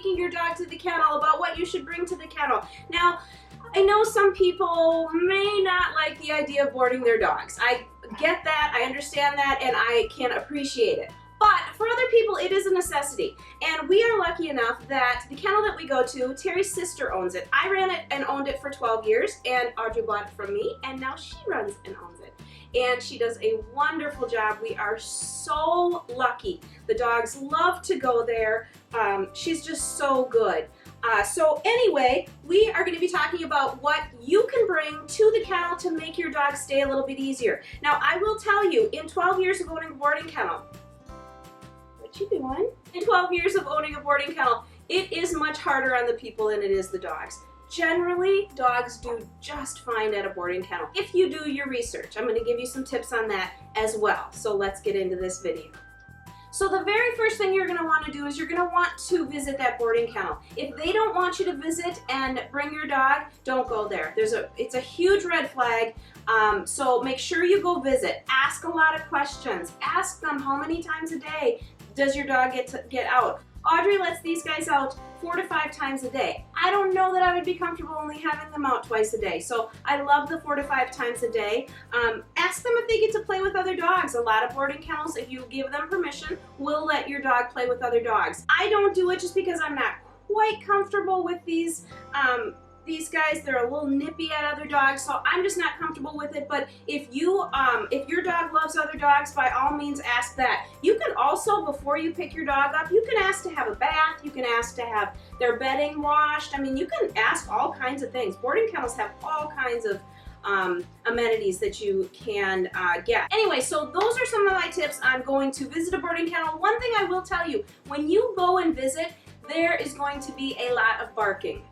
taking your dog to the kennel, about what you should bring to the kennel. Now, I know some people may not like the idea of boarding their dogs. I get that, I understand that, and I can appreciate it. But for other people, it is a necessity. And we are lucky enough that the kennel that we go to, Terry's sister owns it. I ran it and owned it for 12 years, and Audrey bought it from me, and now she runs and owns it. And she does a wonderful job. We are so lucky. The dogs love to go there. She's just so good. So anyway, we are going to be talking about what you can bring to the kennel to make your dog stay a little bit easier. Now, I will tell you, in 12 years of owning a boarding kennel, what you doing? In 12 years of owning a boarding kennel, it is much harder on the people than it is the dogs. Generally, dogs do just fine at a boarding kennel. If you do your research, I'm going to give you some tips on that as well. So let's get into this video. So the very first thing you're going to want to do is you're going to want to visit that boarding kennel. If they don't want you to visit and bring your dog, don't go there. It's a huge red flag. So make sure you go visit. Ask a lot of questions. Ask them how many times a day does your dog get out. Audrey lets these guys out 4 to 5 times a day. I don't know that I would be comfortable only having them out twice a day. So I love the 4 to 5 times a day. Ask them if they get to play with other dogs. A lot of boarding kennels, if you give them permission, will let your dog play with other dogs. I don't do it just because I'm not quite comfortable with these guys. They're a little nippy at other dogs, so I'm just not comfortable with it. But if your dog loves other dogs, by all means ask that. You can also, before you pick your dog up, you can ask to have a bath, you can ask to have their bedding washed. I mean, you can ask all kinds of things. Boarding kennels have all kinds of amenities that you can get. Anyway, so those are some of my tips on going to visit a boarding kennel. One thing I will tell you, when you go and visit, there is going to be a lot of barking.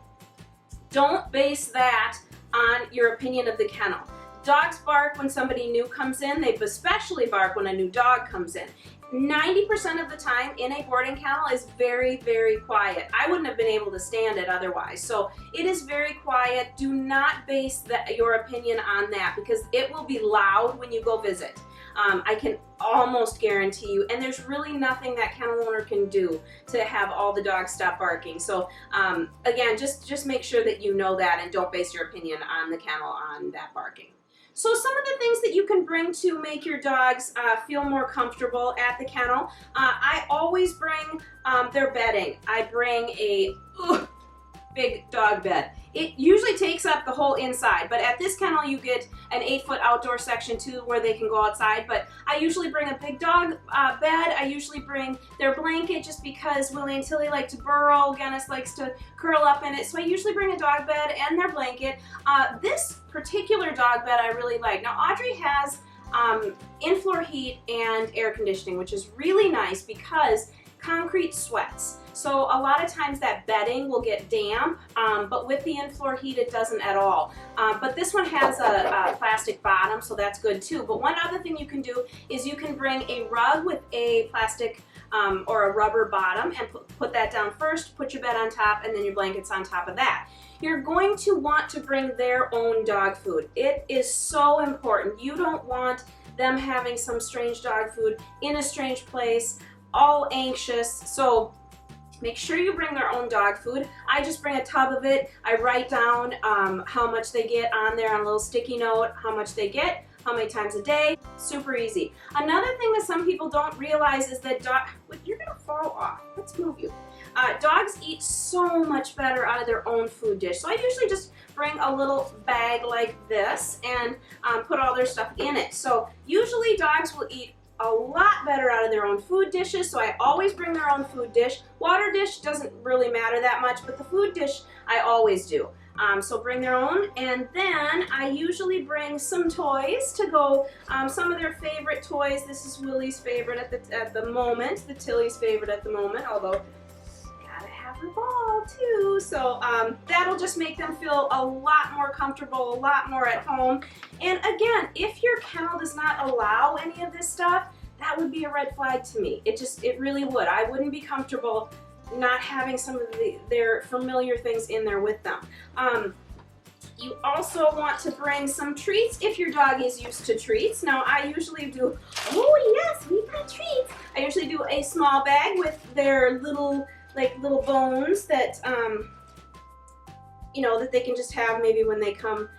Don't base that on your opinion of the kennel. Dogs bark when somebody new comes in. They especially bark when a new dog comes in. 90% of the time in a boarding kennel is very, very quiet. I wouldn't have been able to stand it otherwise. So it is very quiet. Do not base your opinion on that, because it will be loud when you go visit. I can almost guarantee you, and there's really nothing that kennel owner can do to have all the dogs stop barking. So again, just make sure that you know that and don't base your opinion on the kennel on that barking. So some of the things that you can bring to make your dogs feel more comfortable at the kennel, I always bring their bedding. I bring a big dog bed. It usually takes up the whole inside, but at this kennel you get an 8-foot outdoor section too where they can go outside. But I usually bring a big dog bed. I usually bring their blanket just because Willy and Tilly like to burrow. Guinness likes to curl up in it. So I usually bring a dog bed and their blanket. This particular dog bed I really like. Now Audrey has in-floor heat and air conditioning, which is really nice because concrete sweats. So a lot of times that bedding will get damp, but with the in-floor heat it doesn't at all. But this one has a plastic bottom, so that's good too. But one other thing you can do is you can bring a rug with a plastic or a rubber bottom and put that down first, put your bed on top, and then your blankets on top of that. You're going to want to bring their own dog food. It is so important. You don't want them having some strange dog food in a strange place, all anxious. So make sure you bring their own dog food. I just bring a tub of it. I write down how much they get on there on a little sticky note, how much they get, how many times a day. Super easy. Another thing that some people don't realize is that you're gonna fall off. Let's move you. Dogs eat so much better out of their own food dish. So I usually just bring a little bag like this and put all their stuff in it. So usually dogs will eat a lot better out of their own food dishes, so I always bring their own food dish. Water dish doesn't really matter that much, but the food dish I always do. So bring their own, and then I usually bring some toys to go, some of their favorite toys. This is Willy's favorite at the moment, the Tilly's favorite at the moment, although gotta have her ball too. So that'll just make them feel a lot more comfortable, a lot more at home. And again, if your kennel does not allow any of this stuff, that would be a red flag to me. It really would. I wouldn't be comfortable not having some of their familiar things in there with them. You also want to bring some treats if your dog is used to treats. Now I usually do, oh yes, we've got treats. I usually do a small bag with their little like little bones that, you know, that they can just have maybe when they come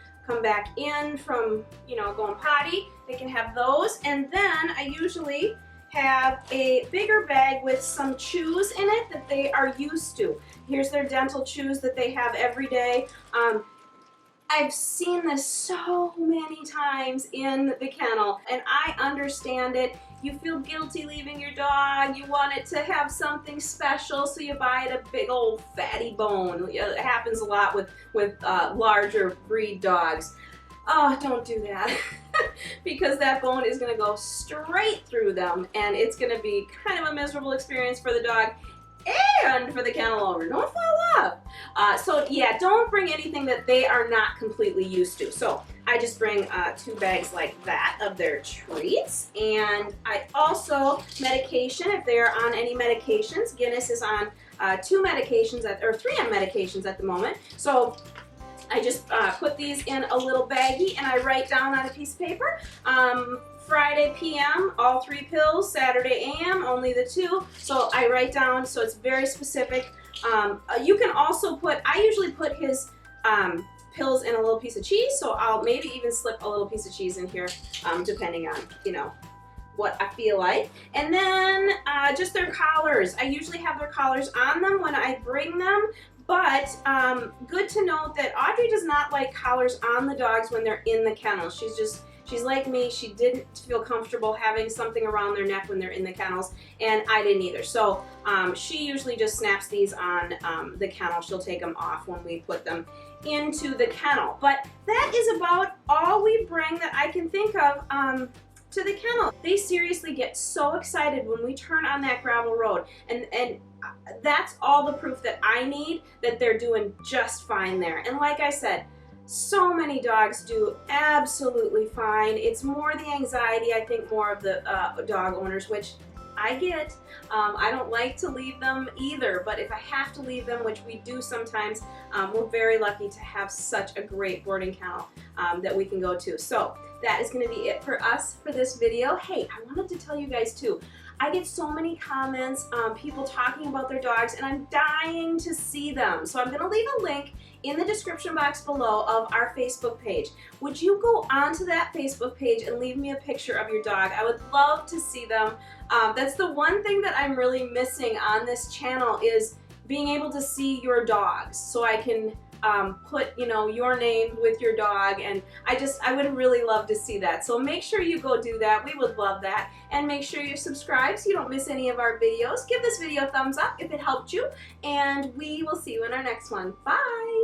back in from, you know, going potty. They can have those. And then I usually have a bigger bag with some chews in it that they are used to. Here's their dental chews that they have every day. I've seen this so many times in the kennel, and I understand it. You feel guilty leaving your dog. You want it to have something special, so you buy it a big old fatty bone. It happens a lot with larger breed dogs. Oh, don't do that. Because that bone is going to go straight through them, and it's going to be kind of a miserable experience for the dog and for the kennel owner. Don't fall off. So yeah, don't bring anything that they are not completely used to. So I just bring 2 bags like that of their treats, and I also medication if they are on any medications. Guinness is on 2 medications or 3 on medications at the moment. So I just put these in a little baggie, and I write down on a piece of paper, Friday PM, all 3 pills, Saturday AM, only the 2. So I write down, so it's very specific. You can also put, I usually put his pills in a little piece of cheese, so I'll maybe even slip a little piece of cheese in here, depending on, you know, what I feel like. And then just their collars. I usually have their collars on them when I bring them. But good to note that Audrey does not like collars on the dogs when they're in the kennel. She's like me. She didn't feel comfortable having something around their neck when they're in the kennels, and I didn't either. So she usually just snaps these on the kennel. She'll take them off when we put them into the kennel. But that is about all we bring that I can think of to the kennel. They seriously get so excited when we turn on that gravel road, and that's all the proof that I need that they're doing just fine there. And like I said, so many dogs do absolutely fine. It's more the anxiety, I think, more of the dog owners, which I get. I don't like to leave them either, but if I have to leave them, which we do sometimes, we're very lucky to have such a great boarding kennel that we can go to. So that is going to be it for us for this video. Hey, I wanted to tell you guys too, I get so many comments, people talking about their dogs, and I'm dying to see them. So I'm going to leave a link in the description box below of our Facebook page. Would you go onto that Facebook page and leave me a picture of your dog? I would love to see them. That's the one thing that I'm really missing on this channel, is being able to see your dogs, so I can put, you know, your name with your dog, and I would really love to see that. So make sure you go do that. We would love that. And make sure you subscribe so you don't miss any of our videos. Give this video a thumbs up if it helped you, and we will see you in our next one. Bye!